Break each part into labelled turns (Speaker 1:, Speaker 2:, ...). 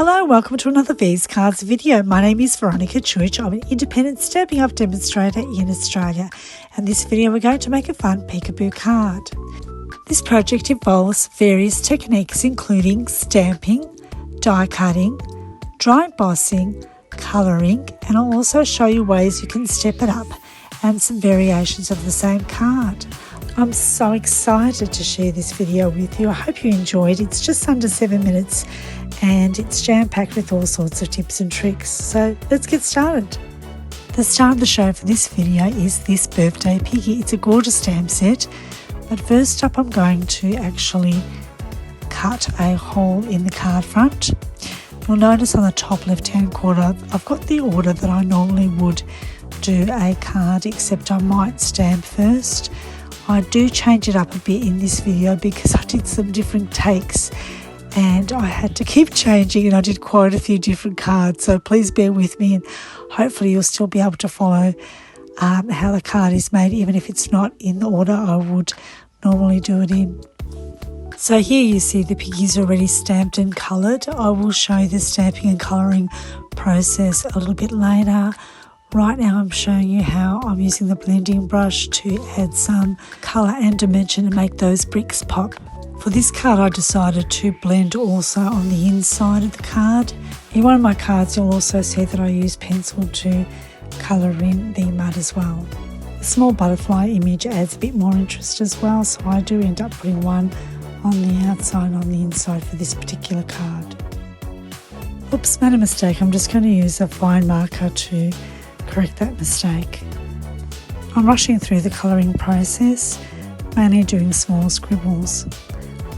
Speaker 1: Hello, welcome to another VsCards video. My name is mvcuic. I'm an independent stamping up demonstrator in Australia, and this video we're going to make a fun peekaboo card. This project involves various techniques including stamping, die cutting, dry embossing, colouring, and I'll also show you ways you can step it up and some variations of the same card. I'm so excited to share this video with you. I hope you enjoyed. It's just under 7 minutes and it's jam-packed with all sorts of tips and tricks. So let's get started. The star of the show for this video is this birthday piggy. It's a gorgeous stamp set, but first up I'm going to actually cut a hole in the card front. You'll notice on the top left-hand corner I've got the order that I normally would do a card, except I might stamp first. I do change it up a bit in this video because I did some different takes and I had to keep changing, and I did quite a few different cards, so please bear with me and hopefully you'll still be able to follow how the card is made, even if it's not in the order I would normally do it in. So here you see the piggies already stamped and coloured. I will show you the stamping and colouring process a little bit later. Right now I'm showing you how I'm using the blending brush to add some colour and dimension and make those bricks pop. For this card I decided to blend also on the inside of the card. In one of my cards you'll also see that I use pencil to colour in the mud as well. The small butterfly image adds a bit more interest as well, so I do end up putting one on the outside and on the inside for this particular card. Oops, made a mistake. I'm just going to use a fine marker to correct that mistake. I'm rushing through the colouring process, mainly doing small scribbles.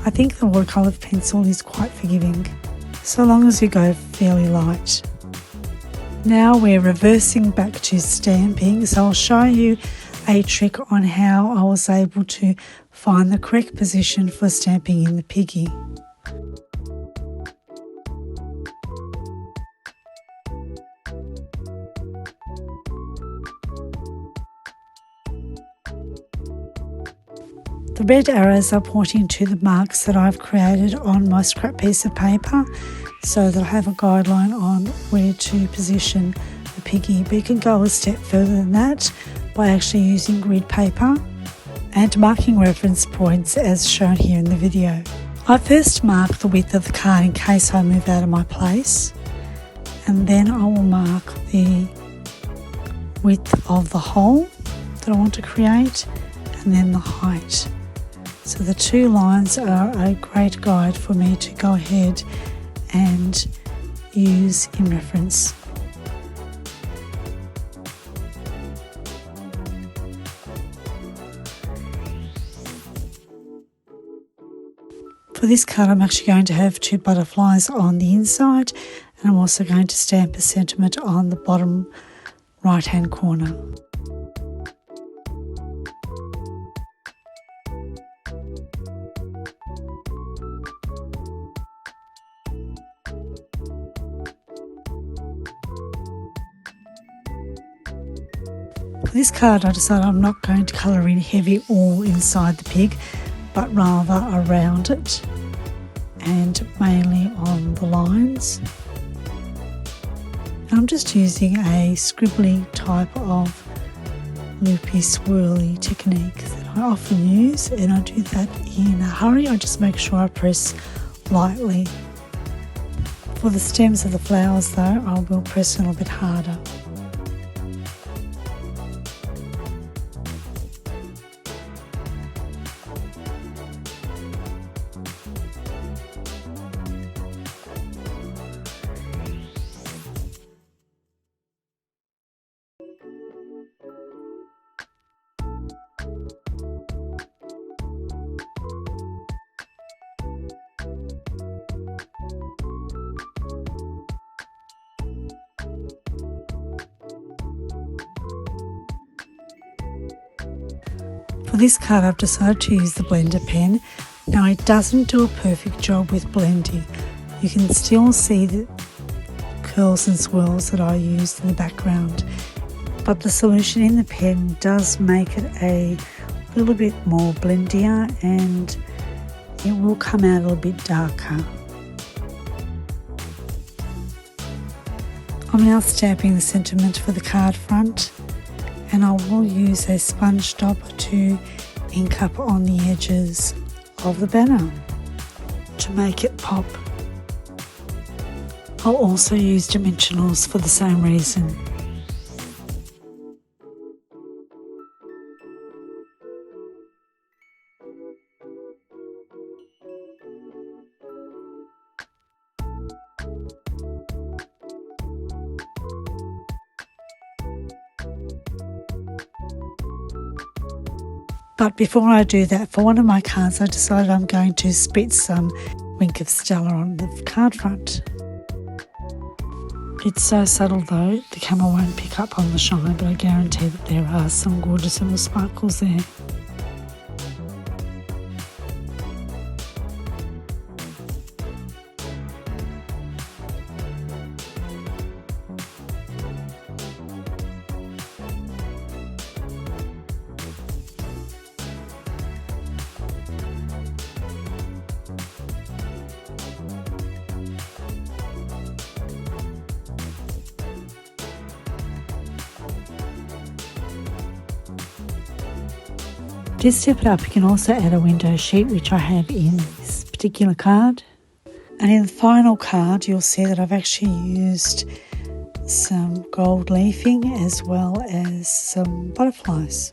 Speaker 1: I think the watercolour pencil is quite forgiving, so long as you go fairly light. Now we're reversing back to stamping, so I'll show you a trick on how I was able to find the correct position for stamping in the piggy. The red arrows are pointing to the marks that I've created on my scrap piece of paper, so that I have a guideline on where to position the piggy. But you can go a step further than that by actually using grid paper and marking reference points as shown here in the video. I first mark the width of the card in case I move out of my place, and then I will mark the width of the hole that I want to create and then the height. So the two lines are a great guide for me to go ahead and use in reference. For this card I'm actually going to have two butterflies on the inside, and I'm also going to stamp a sentiment on the bottom right hand corner. For this card I decided I'm not going to colour in heavy all inside the pig, but rather around it and mainly on the lines. And I'm just using a scribbly type of loopy swirly technique that I often use, and I do that in a hurry. I just make sure I press lightly. For the stems of the flowers though, I will press a little bit harder. For this card I've decided to use the blender pen. Now it doesn't do a perfect job with blending. You can still see the curls and swirls that I used in the background, but the solution in the pen does make it a little bit more blendier and it will come out a little bit darker. I'm now stamping the sentiment for the card front, and I will use a sponge stopper to ink up on the edges of the banner to make it pop. I'll also use dimensionals for the same reason. But before I do that, for one of my cards, I decided I'm going to spit some Wink of Stella on the card front. It's so subtle though, the camera won't pick up on the shine, but I guarantee that there are some gorgeous little sparkles there. To step it up, you can also add a window sheet, which I have in this particular card. And in the final card, you'll see that I've actually used some gold leafing as well as some butterflies.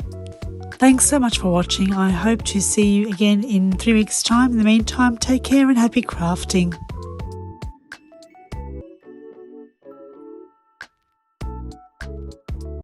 Speaker 1: Thanks so much for watching. I hope to see you again in 3 weeks' time. In the meantime, take care and happy crafting.